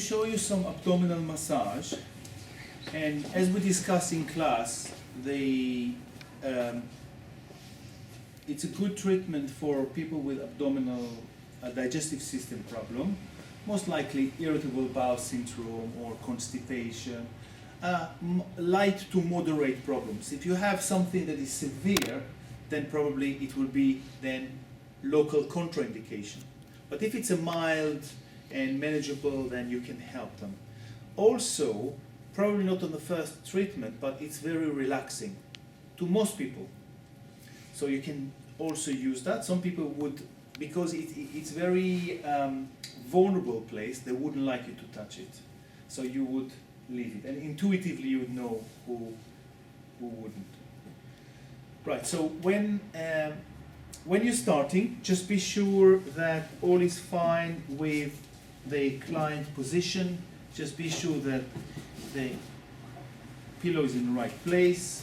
show you some abdominal massage, and as we discussed in class, it's a good treatment for people with abdominal digestive system problem, most likely irritable bowel syndrome or constipation, light to moderate problems. If you have something that is severe, then probably it will be then local contraindication. But if it's a mild and manageable, then you can help them. Also, probably not on the first treatment, but it's very relaxing to most people. So you can also use that. Some people would, because it's very vulnerable place, they wouldn't like you to touch it. So you would leave it. And intuitively you would know who wouldn't. Right, so when you're starting, just be sure that all is fine with the client position. Just be sure that the pillow is in the right place.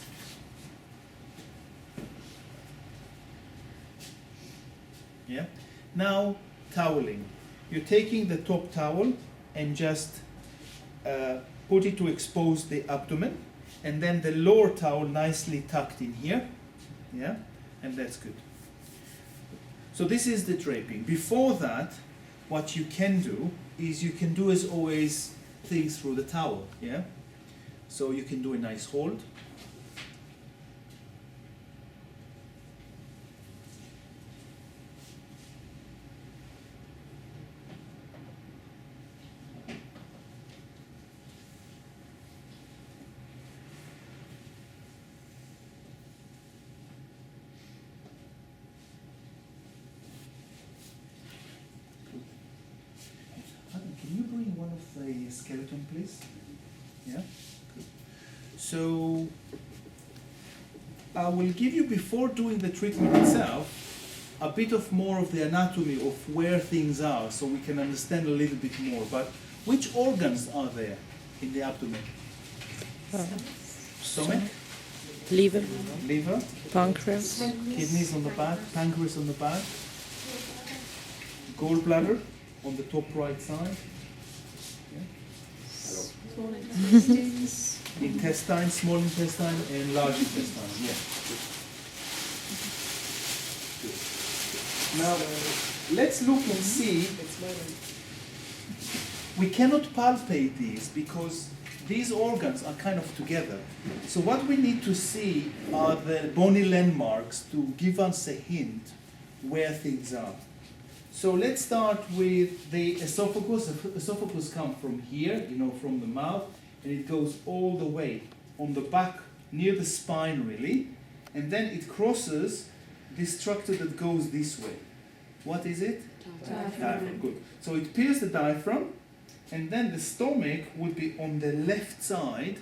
Yeah. Now, toweling. You're taking the top towel and just put it to expose the abdomen, and then the lower towel nicely tucked in here. Yeah, and that's good. So this is the draping. Before that, what you can do is you can do as always things through the towel. Yeah. So you can do a nice hold. Can you bring one of the skeleton, please? Yeah. Good. So I will give you, before doing the treatment itself, a bit of more of the anatomy of where things are, so we can understand a little bit more. But which organs are there in the abdomen? Stomach, liver, pancreas, kidneys on the back, pancreas on the back, gallbladder on the top right side. Intestine, small intestine, and large intestine. Yeah. Good. Now, let's look and see. We cannot palpate these because these organs are kind of together. So what we need to see are the bony landmarks to give us a hint where things are. So let's start with the esophagus. Esophagus comes from here, from the mouth, and it goes all the way on the back, near the spine really, and then it crosses this structure that goes this way. What is it? Diaphragm. Good. So it pierces the diaphragm, and then the stomach would be on the left side,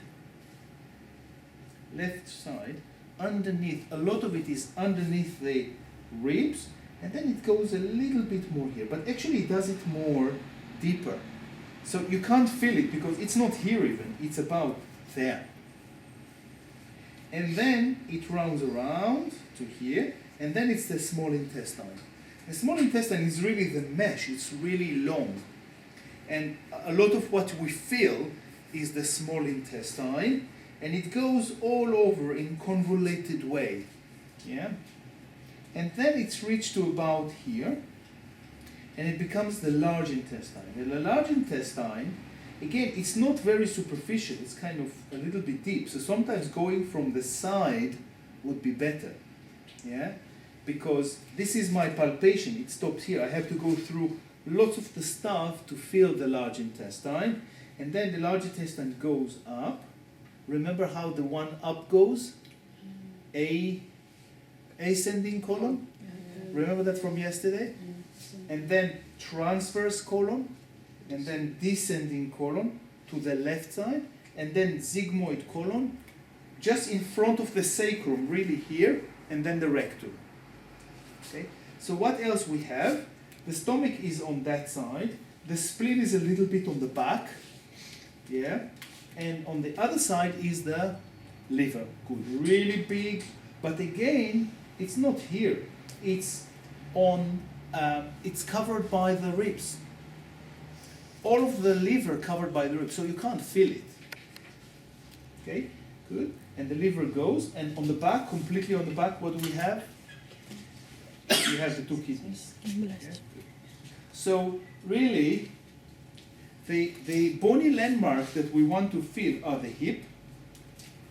underneath. A lot of it is underneath the ribs, and then it goes a little bit more here, but actually it does it more deeper. So you can't feel it because it's not here even, it's about there. And then it rounds around to here, and then it's the small intestine. The small intestine is really the mesh, it's really long. And a lot of what we feel is the small intestine, and it goes all over in convoluted way. Yeah? And then it's reached to about here, and it becomes the large intestine. And the large intestine, again, it's not very superficial, it's kind of a little bit deep. So sometimes going from the side would be better. Yeah? Because this is my palpation, it stops here. I have to go through lots of the stuff to feel the large intestine. And then the large intestine goes up. Remember how the one up goes? Ascending colon? Remember that from yesterday? And then transverse colon, and then descending colon to the left side, and then sigmoid colon, just in front of the sacrum, really here, and then the rectum. Okay? So what else we have? The stomach is on that side, the spleen is a little bit on the back, yeah, and on the other side is the liver. Good, really big, but again, it's not here. It's on. It's covered by the ribs. all of the liver covered by the ribs, so you can't feel it. Okay, good. And the liver goes, and on the back, completely on the back, what do we have? We have the 2 kidneys. Okay. So really, the bony landmark that we want to feel are the hip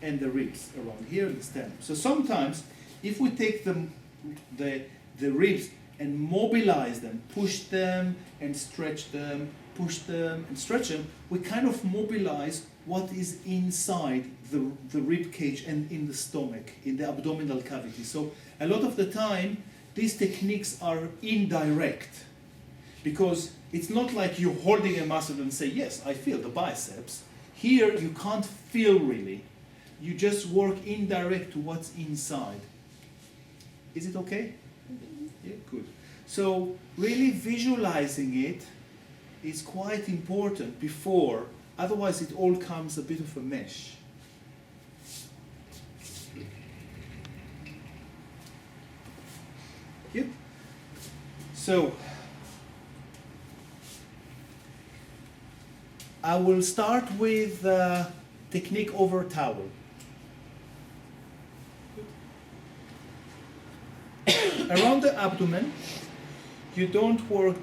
and the ribs around here and the sternum. So sometimes, if we take the ribs and mobilize them, push them and stretch them, push them and stretch them, we kind of mobilize what is inside the rib cage and in the stomach, in the abdominal cavity. So a lot of the time, these techniques are indirect, because it's not like you're holding a muscle and say, yes, I feel the biceps. Here, you can't feel really. You just work indirect to what's inside. Is it okay? Yeah, good. So really visualizing it is quite important before, otherwise it all comes a bit of a mesh. Yep. So I will start with technique over towel. Around the abdomen, you don't work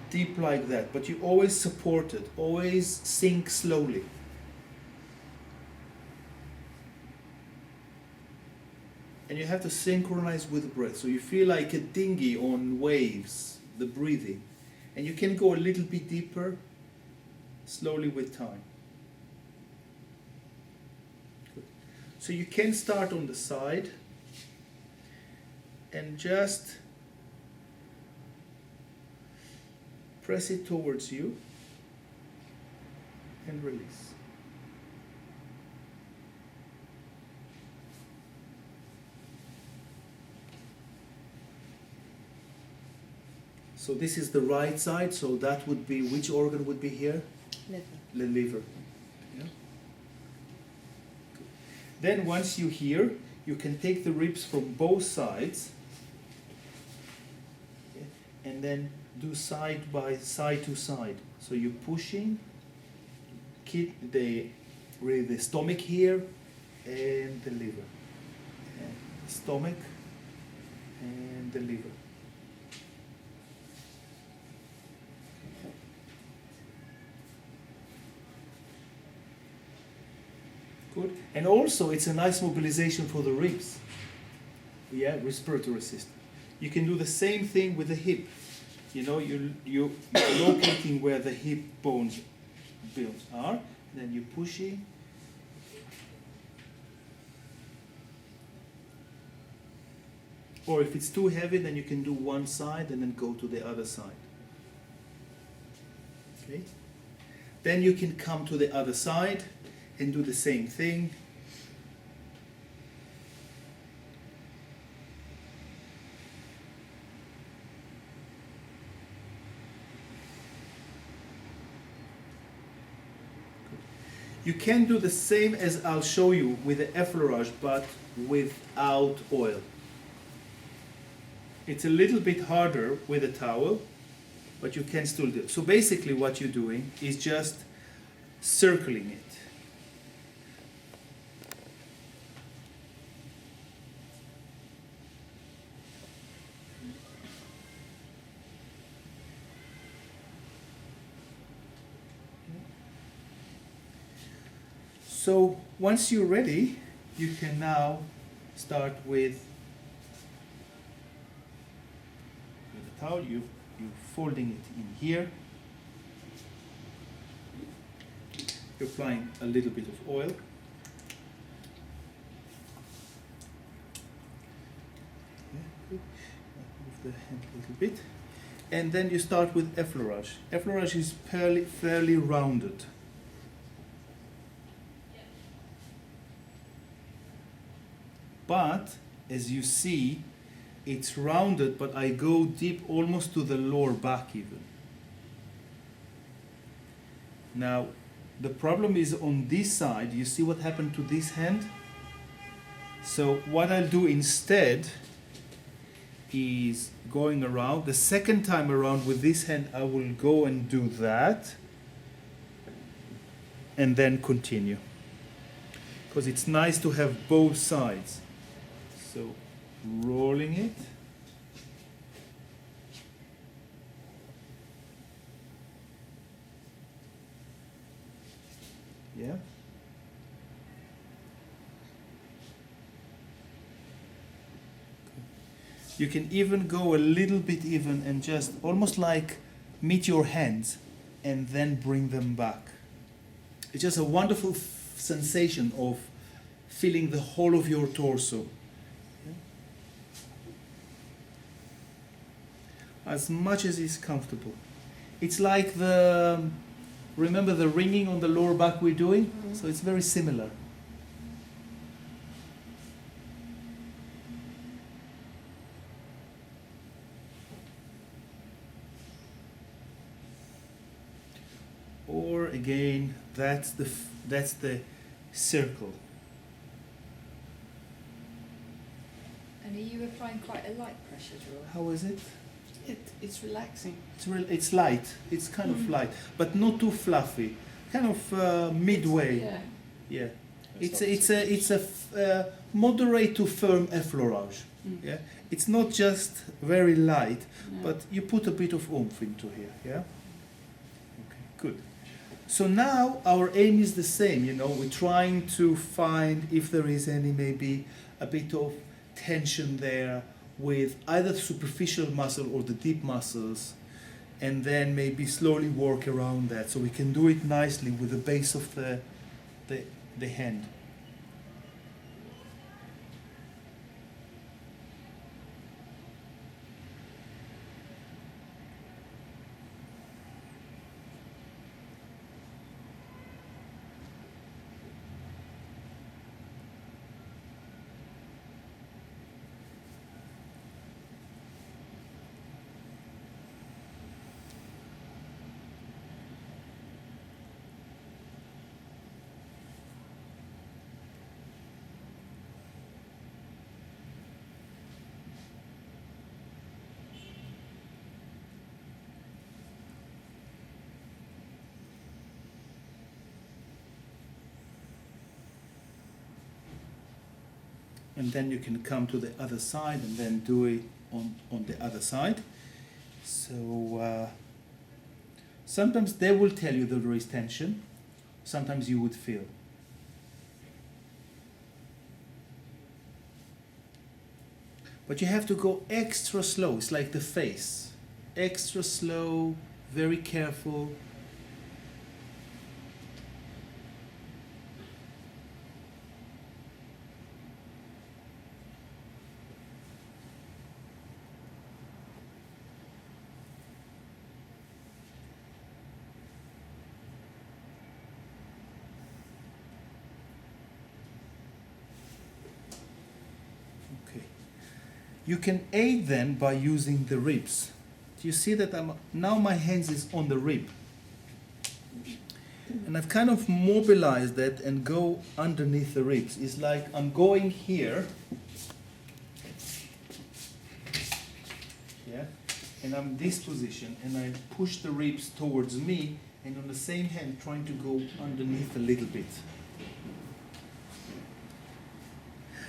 deep like that, but you always support it, always sink slowly. And you have to synchronize with the breath, so you feel like a dinghy on waves, the breathing. And you can go a little bit deeper, slowly with time. Good. So you can start on the side and just press it towards you and release. So this is the right side, so that would be, which organ would be here? Liver. The liver. Yeah. Good. Then once you're here, you can take the ribs from both sides, okay, and then do side by side to side. So you're pushing, keep really the stomach here and the liver. And the stomach and the liver. Good. And also it's a nice mobilization for the ribs. Yeah, respiratory system. You can do the same thing with the hip. You know, you're locating where the hip bones are, then you're pushing. Or if it's too heavy, then you can do one side and then go to the other side. Okay? Then you can come to the other side and do the same thing. You can do the same as I'll show you with the effleurage, but without oil. It's a little bit harder with a towel, but you can still do it. So basically what you're doing is just circling it. So once you're ready, you can now start with the towel. You're folding it in here. You're applying a little bit of oil. Yeah, good. Move the hand a little bit. And then you start with effleurage. Effleurage is fairly rounded. But as you see, it's rounded, but I go deep almost to the lower back even. Now, the problem is on this side. You see what happened to this hand? So what I'll do instead is going around. The second time around with this hand, I will go and do that. and then continue. Because it's nice to have both sides. So rolling it. Yeah. You can even go a little bit even and just almost like meet your hands and then bring them back. It's just a wonderful sensation of feeling the whole of your torso. As much as is comfortable. It's like remember the ringing on the lower back we're doing? Mm-hmm. So it's very similar. Or again, that's the circle. And are you applying quite a light pressure, Drew? How is it? It's relaxing. It's light. It's kind of light, but not too fluffy. Kind of midway. Yeah. It's a moderate to firm effleurage. Yeah. It's not just very light, but you put a bit of oomph into here. Yeah. Okay. Good. So now our aim is the same. We're trying to find if there is any maybe a bit of tension there with either the superficial muscle or the deep muscles, and then maybe slowly work around that so we can do it nicely with the base of the hand. And then you can come to the other side and then do it on the other side. So sometimes they will tell you that there is tension. Sometimes you would feel. But you have to go extra slow. It's like the face. Extra slow, very careful. You can aid then by using the ribs. Do you see that now my hands is on the rib? And I've kind of mobilized that and go underneath the ribs. It's like I'm going here. Yeah. And I'm in this position and I push the ribs towards me and on the same hand trying to go underneath a little bit.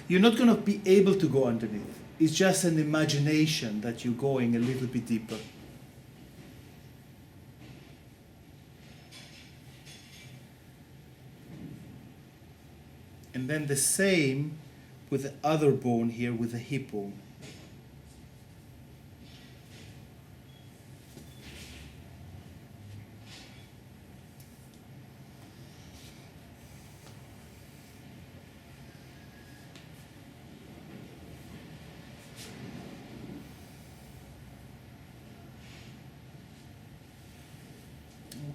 You're not going to be able to go underneath. It's just an imagination that you're going a little bit deeper. And then the same with the other bone here, with the hip bone.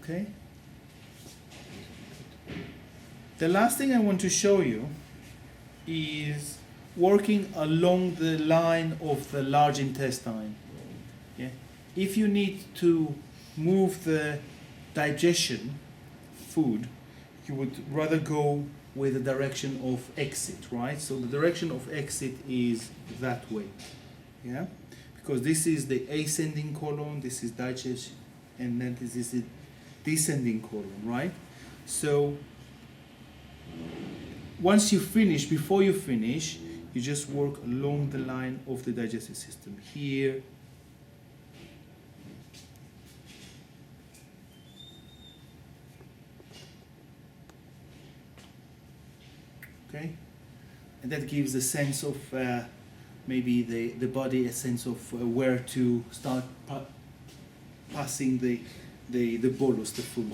Okay. The last thing I want to show you is working along the line of the large intestine. Yeah. If you need to move the digestion food, you would rather go with the direction of exit, right? So the direction of exit is that way. Yeah? Because this is the ascending colon, this is digestion, and then this is the descending colon, right? So once you finish, before you finish, you just work along the line of the digestive system here. Okay, and that gives a sense of maybe the body a sense of where to start passing the bolus, the food.